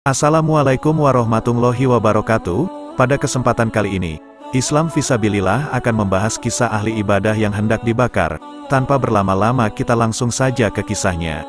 Assalamualaikum warahmatullahi wabarakatuh. Pada kesempatan kali ini, Islam Fisabilillah akan membahas kisah ahli ibadah yang hendak dibakar. Tanpa berlama-lama kita langsung saja ke kisahnya.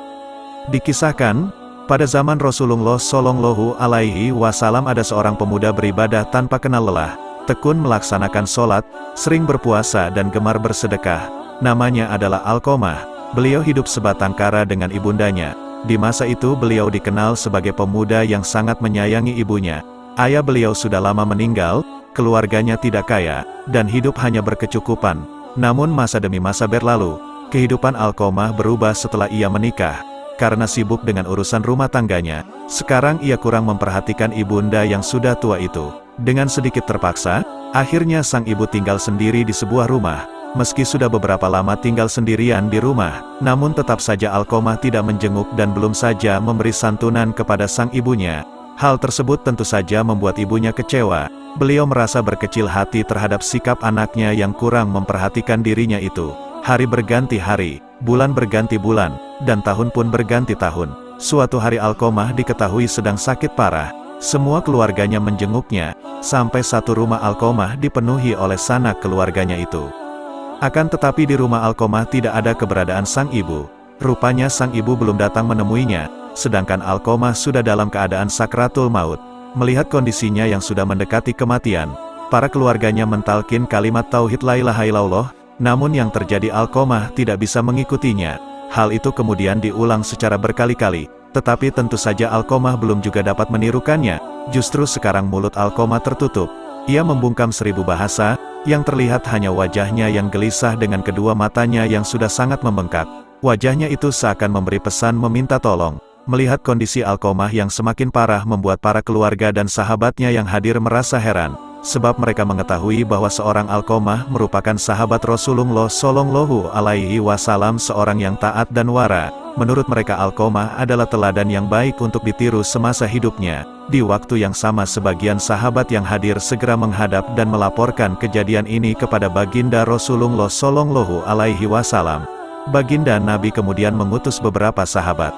Dikisahkan, pada zaman Rasulullah Shallallahu Alaihi Wasallam ada seorang pemuda beribadah tanpa kenal lelah, tekun melaksanakan sholat, sering berpuasa dan gemar bersedekah. Namanya adalah Alqomah. Beliau hidup sebatang kara dengan ibundanya. Di masa itu beliau dikenal sebagai pemuda yang sangat menyayangi ibunya. Ayah beliau sudah lama meninggal, keluarganya tidak kaya, dan hidup hanya berkecukupan. Namun masa demi masa berlalu, kehidupan Alqomah berubah setelah ia menikah. Karena sibuk dengan urusan rumah tangganya, sekarang ia kurang memperhatikan ibunda yang sudah tua itu. Dengan sedikit terpaksa, akhirnya sang ibu tinggal sendiri di sebuah rumah. Meski sudah beberapa lama tinggal sendirian di rumah, namun tetap saja Alqomah tidak menjenguk dan belum saja memberi santunan kepada sang ibunya. Hal tersebut tentu saja membuat ibunya kecewa. Beliau merasa berkecil hati terhadap sikap anaknya yang kurang memperhatikan dirinya itu. Hari berganti hari, bulan berganti bulan, dan tahun pun berganti tahun. Suatu hari Alqomah diketahui sedang sakit parah. Semua keluarganya menjenguknya, sampai satu rumah Alqomah dipenuhi oleh sanak keluarganya itu. Akan tetapi di rumah Alqomah tidak ada keberadaan sang ibu. Rupanya sang ibu belum datang menemuinya, sedangkan Alqomah sudah dalam keadaan sakratul maut. Melihat kondisinya yang sudah mendekati kematian, para keluarganya mentalkin kalimat tauhid la ilaha illallah, namun yang terjadi Alqomah tidak bisa mengikutinya. Hal itu kemudian diulang secara berkali-kali, tetapi tentu saja Alqomah belum juga dapat menirukannya. Justru sekarang mulut Alqomah tertutup. Ia membungkam 1000 bahasa, yang terlihat hanya wajahnya yang gelisah dengan kedua matanya yang sudah sangat membengkak. Wajahnya itu seakan memberi pesan meminta tolong. Melihat kondisi Alqomah yang semakin parah membuat para keluarga dan sahabatnya yang hadir merasa heran, sebab mereka mengetahui bahwa seorang Alqomah merupakan sahabat Rasulullah Shallallahu Alaihi Wasallam, seorang yang taat dan wara. Menurut mereka Alqomah adalah teladan yang baik untuk ditiru semasa hidupnya. Di waktu yang sama sebagian sahabat yang hadir segera menghadap dan melaporkan kejadian ini kepada baginda Rasulullah Shallallahu Alaihi Wasallam. Baginda Nabi kemudian mengutus beberapa sahabat.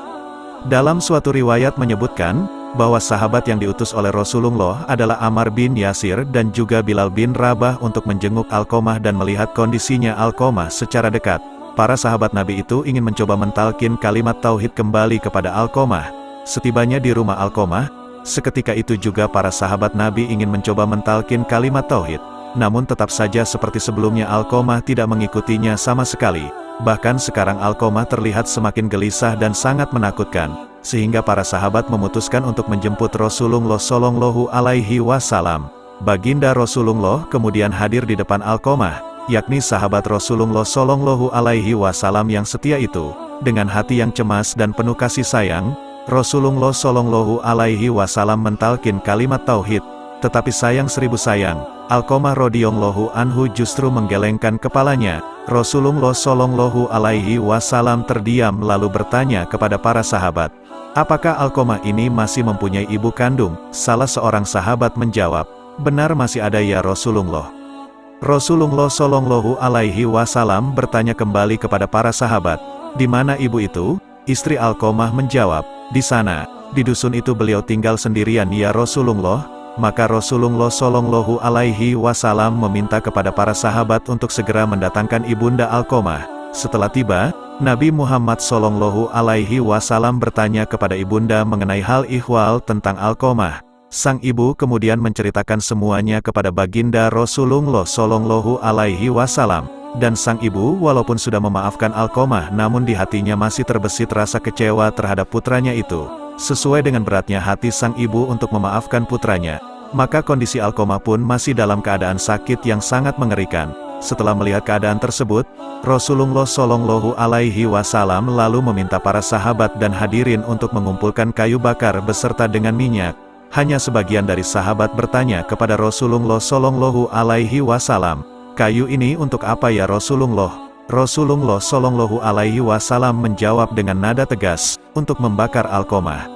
Dalam suatu riwayat menyebutkan, bahwa sahabat yang diutus oleh Rasulullah adalah Ammar bin Yasir dan juga Bilal bin Rabah untuk menjenguk Alqomah dan melihat kondisinya Alqomah secara dekat. Para sahabat Nabi itu ingin mencoba mentalkin kalimat tauhid kembali kepada Alqomah. Setibanya di rumah Alqomah, seketika itu juga para sahabat Nabi ingin mencoba mentalkin kalimat tauhid. Namun tetap saja seperti sebelumnya Alqomah tidak mengikutinya sama sekali. Bahkan sekarang Alqomah terlihat semakin gelisah dan sangat menakutkan, sehingga para sahabat memutuskan untuk menjemput Rasulullah Shallallahu Alaihi Wasallam. Baginda Rasulullah kemudian hadir di depan Alqomah, yakni sahabat Rasulullah Shallallahu Alaihi Wasallam yang setia itu. Dengan hati yang cemas dan penuh kasih sayang, Rasulullah Shallallahu Alaihi Wasallam mentalkin kalimat tauhid. Tetapi sayang 1000 sayang, Alqomah radhiyallahu anhu justru menggelengkan kepalanya. Rasulullah Shallallahu Alaihi Wasallam terdiam lalu bertanya kepada para sahabat, apakah Alqomah ini masih mempunyai ibu kandung? Salah seorang sahabat menjawab, benar masih ada ya Rasulullah. Rasulullah Shallallahu Alaihi Wasallam bertanya kembali kepada para sahabat, di mana ibu itu? Istri Alqomah menjawab, di sana, di dusun itu beliau tinggal sendirian ya Rasulullah. Maka Rasulullah Shallallahu Alaihi Wasallam meminta kepada para sahabat untuk segera mendatangkan ibunda Alqomah. Setelah tiba, Nabi Muhammad Shallallahu Alaihi Wasallam bertanya kepada ibunda mengenai hal ihwal tentang Alqomah. Sang ibu kemudian menceritakan semuanya kepada baginda Rasulullah Shallallahu Alaihi Wasallam. Dan sang ibu walaupun sudah memaafkan Alqomah namun di hatinya masih terbesit rasa kecewa terhadap putranya itu. Sesuai dengan beratnya hati sang ibu untuk memaafkan putranya, maka kondisi Alqomah pun masih dalam keadaan sakit yang sangat mengerikan. Setelah melihat keadaan tersebut, Rasulullah Shallallahu Alaihi Wasallam lalu meminta para sahabat dan hadirin untuk mengumpulkan kayu bakar beserta dengan minyak. Hanya sebagian dari sahabat bertanya kepada Rasulullah Shallallahu Alaihi Wasallam, kayu ini untuk apa ya Rasulullah? Rasulullah Shallallahu Alaihi Wasallam menjawab dengan nada tegas, untuk membakar Alqomah.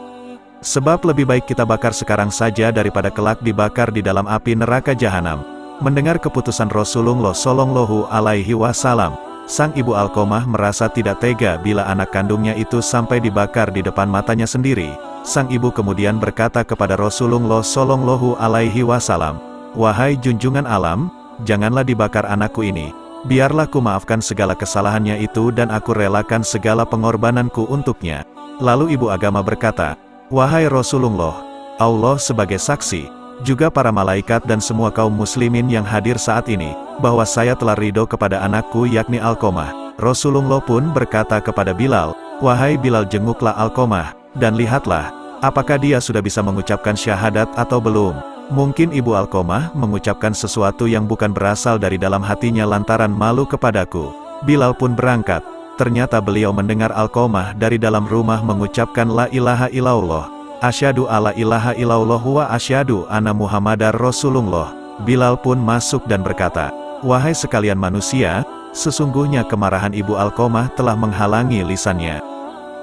Sebab lebih baik kita bakar sekarang saja daripada kelak dibakar di dalam api neraka jahanam. Mendengar keputusan Rasulullah Shallallahu Alaihi Wasallam, sang ibu Alqomah merasa tidak tega bila anak kandungnya itu sampai dibakar di depan matanya sendiri. Sang ibu kemudian berkata kepada Rasulullah Shallallahu Alaihi Wasallam, "Wahai junjungan alam, janganlah dibakar anakku ini. Biarlah ku maafkan segala kesalahannya itu dan aku relakan segala pengorbananku untuknya." Lalu ibu agama berkata, "Wahai Rasulullah, Allah sebagai saksi, juga para malaikat dan semua kaum muslimin yang hadir saat ini, bahwa saya telah ridho kepada anakku yakni Alqamah." Rasulullah pun berkata kepada Bilal, "Wahai Bilal, jenguklah Alqamah, dan lihatlah, apakah dia sudah bisa mengucapkan syahadat atau belum." Mungkin ibu Alqamah mengucapkan sesuatu yang bukan berasal dari dalam hatinya lantaran malu kepadaku. Bilal pun berangkat. Ternyata beliau mendengar Alqamah dari dalam rumah mengucapkan la ilaha illallah, asyhadu alla ilaha illallah wa asyhadu anna Muhammadar Rasulullah. Bilal pun masuk dan berkata, "Wahai sekalian manusia, sesungguhnya kemarahan ibu Alqamah telah menghalangi lisannya,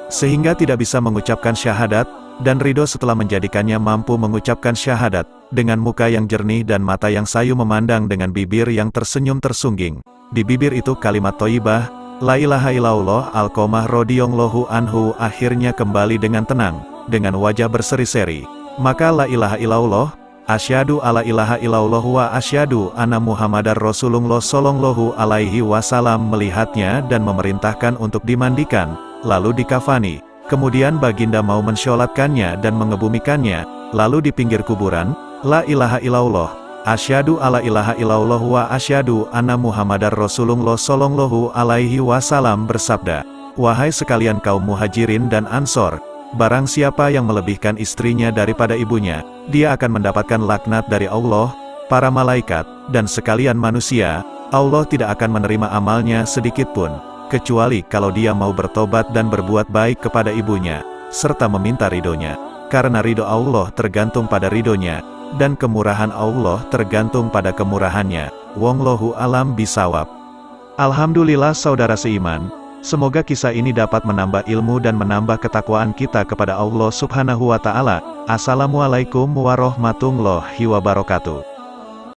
sehingga tidak bisa mengucapkan syahadat, dan ridho setelah menjadikannya mampu mengucapkan syahadat, dengan muka yang jernih dan mata yang sayu memandang dengan bibir yang tersenyum tersungging. Di bibir itu kalimat thayyibah, la ilaha illallah." Alqamah radhiyallahu anhu akhirnya kembali dengan tenang, dengan wajah berseri-seri. Maka la ilaha illallah, asyhadu alla ilaha illallah wa asyhadu anna Muhammadar Rasulullah Shallallahu Alaihi Wasallam melihatnya dan memerintahkan untuk dimandikan, lalu dikafani. Kemudian baginda mau mensholatkannya dan mengebumikannya, lalu di pinggir kuburan, la ilaha illallah, asyhadu alla ilaha illallah wa asyhadu anna Muhammadar Rasulullah Shallallahu Alaihi Wasallam bersabda, "Wahai sekalian kaum muhajirin dan ansor, barang siapa yang melebihkan istrinya daripada ibunya, dia akan mendapatkan laknat dari Allah, para malaikat, dan sekalian manusia. Allah tidak akan menerima amalnya sedikitpun, kecuali kalau dia mau bertobat dan berbuat baik kepada ibunya, serta meminta ridhonya. Karena ridho Allah tergantung pada ridhonya, dan kemurahan Allah tergantung pada kemurahannya. Wallahu a'lam bishawab." Alhamdulillah saudara seiman, semoga kisah ini dapat menambah ilmu dan menambah ketakwaan kita kepada Allah Subhanahu wa Ta'ala. Assalamualaikum warahmatullahi wabarakatuh.